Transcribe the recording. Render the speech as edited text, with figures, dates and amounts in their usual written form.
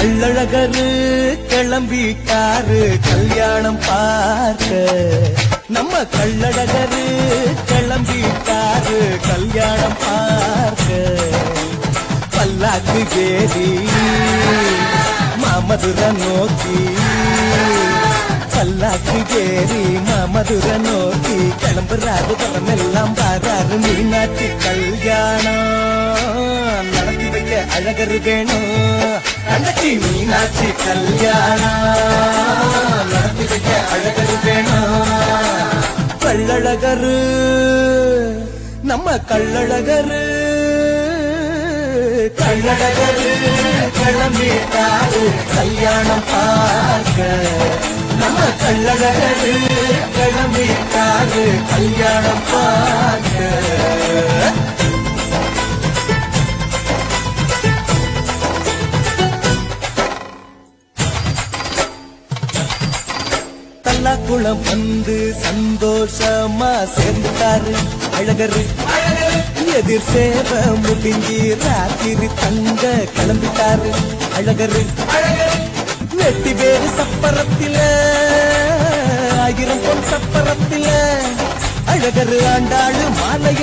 கள்ளழகரு கிளம்பிட்டாரு கல்யாணம் பார்க்க. நம்ம கள்ளழகரு கிளம்பிட்டாரு கல்யாணம் பார்க்க. பல்லாக்கு ஏறி மாமதுரை நோக்கி, பல்லாக்கு ஏறி மாமதுரை நோக்கி கிளம்புறாரு. படமெல்லாம் பாராரு. மீனாட்சி கல்யாணம் நடத்தி வைக்க அழகரு வேணும். தங்கச்சி மீனாட்சி கல்யாணம் நடத்தி வைக்க அழகரு வேணும். கள்ளழகரு நம்ம கள்ளழகரு கள்ளழகரு கிளம்பிட்டாரு கல்யாணம் பார்க்க. நம்ம கள்ளழகரு கிளம்பிட்டாரு கல்யாணம் பார்க்க. குளம் வந்து சந்தோஷமா சேர்ந்துட்டாரு அழகரு. எதிர் சேவ முடிஞ்சி ராத்திரி தங்க கிளம்பிட்டாரு அழகரு. வெட்டி வேறு சப்பரத்தில 1000 பொன் சப்பரத்தில அழகரு ஆண்டாளு மாலைய